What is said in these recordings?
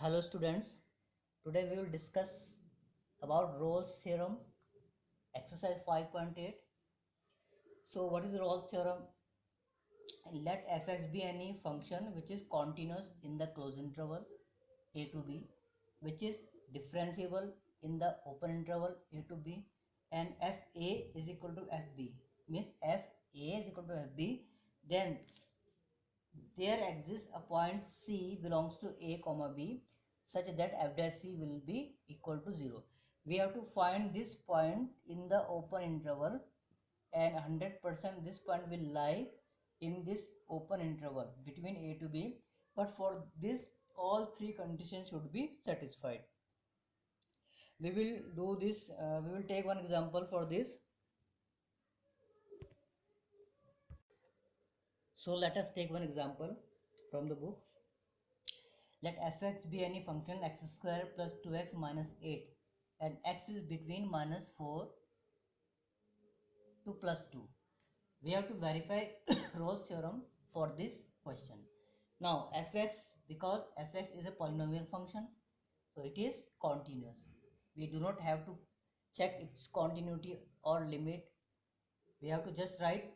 Hello students, today we will discuss about Rolle's theorem, exercise 5.8. So what is Rolle's theorem? Let fx be any function which is continuous in the closed interval a to b, which is differentiable in the open interval a to b, and fa is equal to fb, means fa is equal to fb, then there exists a point C belongs to A comma B such that f dash C will be equal to 0. We have to find this point in the open interval, and 100% this point will lie in this open interval between A to B, but for this all three conditions should be satisfied. We will do this, we will take one example for this. So let us take one example from the book. Let fx be any function x square plus 2x minus 8 and x is between minus 4 to plus 2. We have to verify Rolle's theorem for this question. Now fx, because fx is a polynomial function, so it is continuous. We do not have to check its continuity or limit. We have to just write,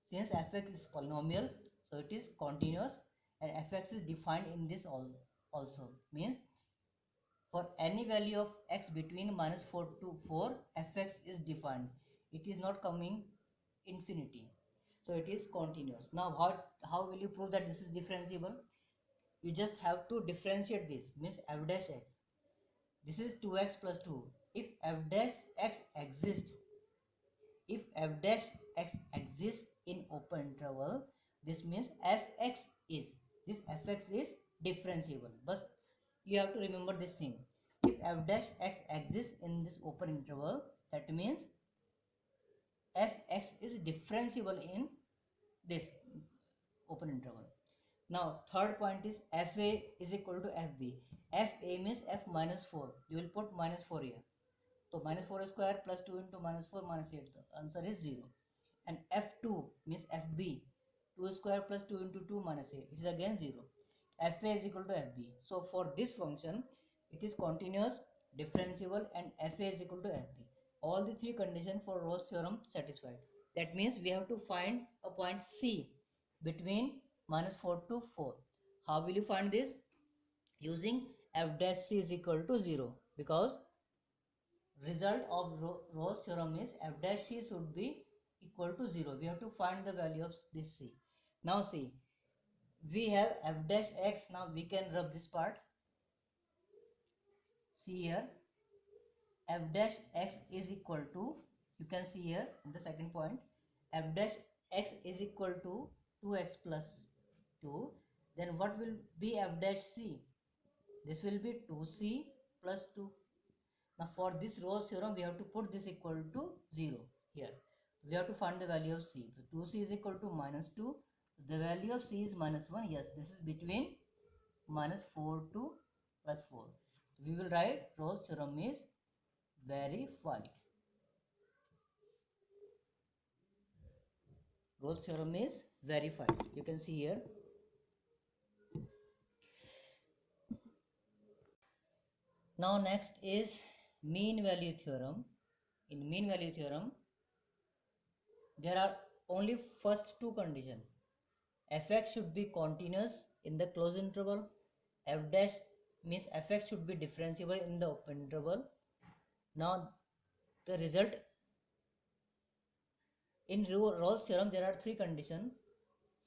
since fx is polynomial, so it is continuous, and fx is defined in this also, means for any value of x between minus 4 to 4, fx is defined. It is not coming infinity. So it is continuous. Now how will you prove that this is differentiable? You just have to differentiate this, means f dash x. This is 2x plus 2. If f dash x exists, if f dash x exists in open interval, this means fx is, this fx is differentiable. But you have to remember this thing. If f dash x exists in this open interval, that means fx is differentiable in this open interval. Now third point is fa is equal to fb. Fa means f minus 4. You will put minus 4 here. So minus 4 square plus 2 into minus 4 minus 8. The answer is 0. And f2 means fb. 2 square plus 2 into 2 minus 8. It is again 0. fa is equal to fb. So for this function, it is continuous, differentiable, and fa is equal to fb. All the three conditions for Rolle's theorem satisfied. That means we have to find a point C between minus 4 to 4. How will you find this? Using f dash c is equal to 0, because result of Rolle's theorem is f dash c should be equal to 0. We have to find the value of this c. Now see, we have f dash x. Now we can rub this part. See here, f dash x is equal to, you can see here in the second point, f dash x is equal to 2x plus 2. Then what will be f dash c? This will be 2c plus 2. Now for this Rolle's theorem, we have to put this equal to 0 here. We have to find the value of c. So 2c is equal to minus 2. The value of c is minus 1. Yes, this is between minus 4 to plus 4. We will write Rolle's theorem is verified. Rolle's theorem is verified. You can see here. Now next is mean value theorem. In mean value theorem, there are only first two conditions. Fx should be continuous in the closed interval. F dash means fx should be differentiable in the open interval. Now the result in Rolle's theorem, there are three conditions.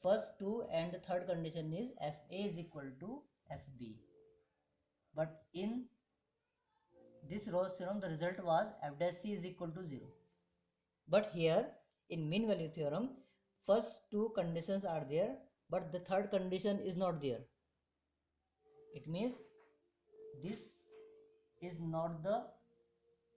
First two and the third condition is fa is equal to fb. But in this Rolle's theorem, the result was f dash c is equal to 0. But here in mean value theorem, first two conditions are there, but the third condition is not there. It means this is not the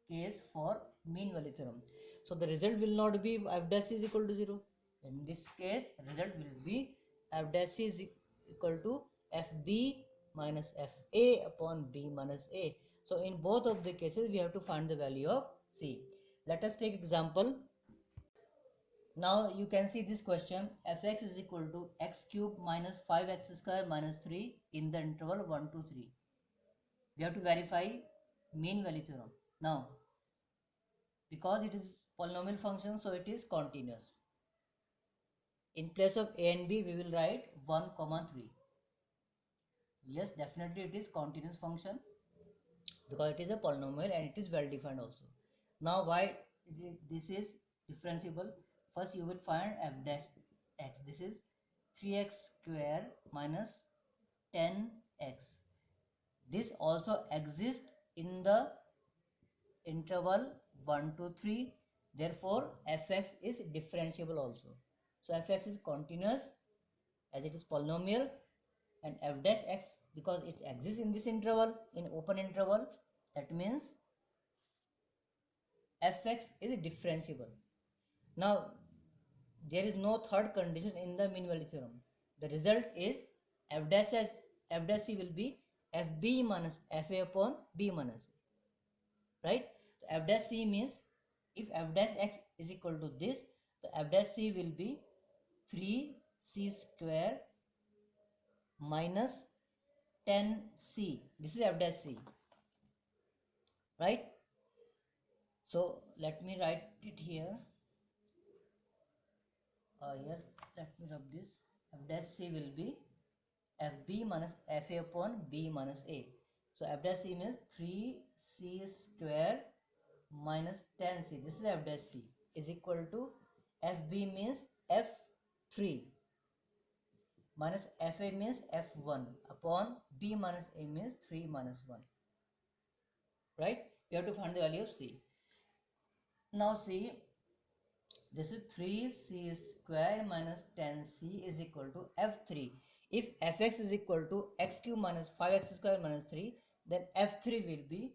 case for mean value theorem. So the result will not be f dash is equal to 0. In this case, result will be f dash is equal to fb minus fa upon b minus a. So in both of the cases, we have to find the value of c. Let us take example. Now you can see this question, fx is equal to x cube minus 5x square minus 3 in the interval 1 to 3. We have to verify mean value theorem. Now, because it is polynomial function, so it is continuous. In place of a and b, we will write 1 comma 3. Yes, definitely it is continuous function because it is a polynomial and it is well defined also. Now, why this is differentiable? First, you will find f dash x. This is 3x square minus 10x. This also exists in the interval 1 to 3. Therefore, fx is differentiable also. So, fx is continuous as it is polynomial, and f dash x, because it exists in this interval, in open interval, that means fx is differentiable. Now, there is no third condition in the mean value theorem. The result is f dash c will be fb minus fa upon b minus a, right? So f dash c means if f dash x is equal to this, the f dash c will be 3c square minus 10c. This is f dash c, right? So let me write it here. Here, let me rub this. F dash c will be fb minus fa upon b minus a. So f dash c means 3c square minus 10c. This is f dash c is equal to fb means f3 minus fa means f1 upon b minus a means 3 minus 1. Right? You have to find the value of c. Now see, this is 3c square minus 10c is equal to f3. If fx is equal to x cube minus 5x square minus 3, then f3 will be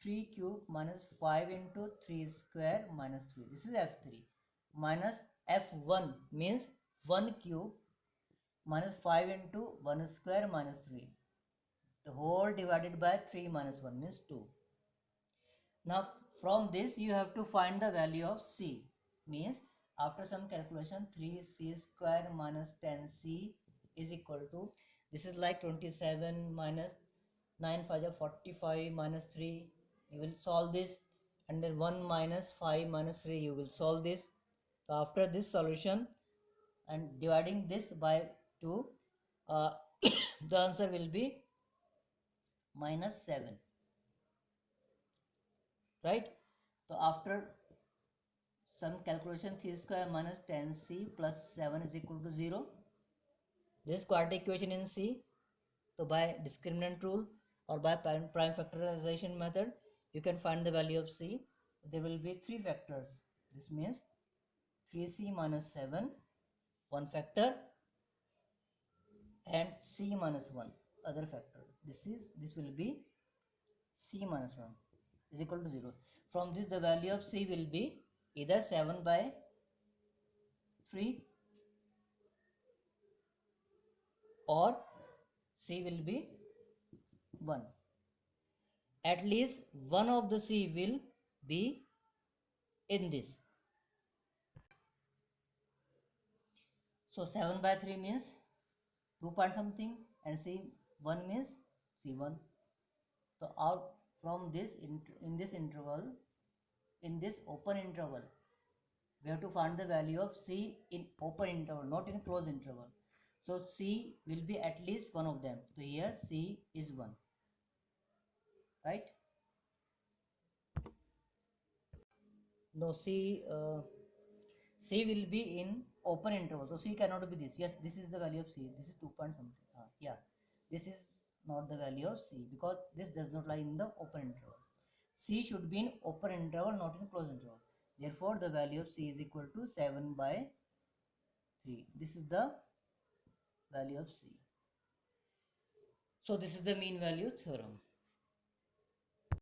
3 cube minus 5 into 3 square minus 3. This is f3 minus f1 means 1 cube minus 5 into 1 square minus 3. The whole divided by 3 minus 1 means 2. Now from this you have to find the value of c. Means after some calculation 3c square minus 10c is equal to, this is like 27 minus 9 5 are 45 minus 3. You will solve this, and then 1 minus 5 minus 3 you will solve this. So after this solution and dividing this by 2, the answer will be minus 7, right? So after some calculation, 3 square minus 10c plus 7 is equal to 0. This is quadratic equation in C. So by discriminant rule or by prime factorization method, you can find the value of C. There will be 3 factors. This means 3c minus 7, one factor, and c minus 1, other factor. This will be c minus 1 is equal to 0. From this, the value of c will be either 7 by 3 or c will be 1. At least one of the c will be in this. So 7 by 3 means 2 point something, and c1 means c1. So out from this in this interval, in this open interval, we have to find the value of c in open interval, not in closed interval. So c will be at least one of them. So here c is 1, right? No, c will be in open interval, so c cannot be this. Yes, this is the value of c. This is 2 point something. Yeah, this is not the value of c because this does not lie in the open interval. C should be in open interval, not in closed interval. Therefore, the value of c is equal to 7 by 3. This is the value of c. So this is the mean value theorem.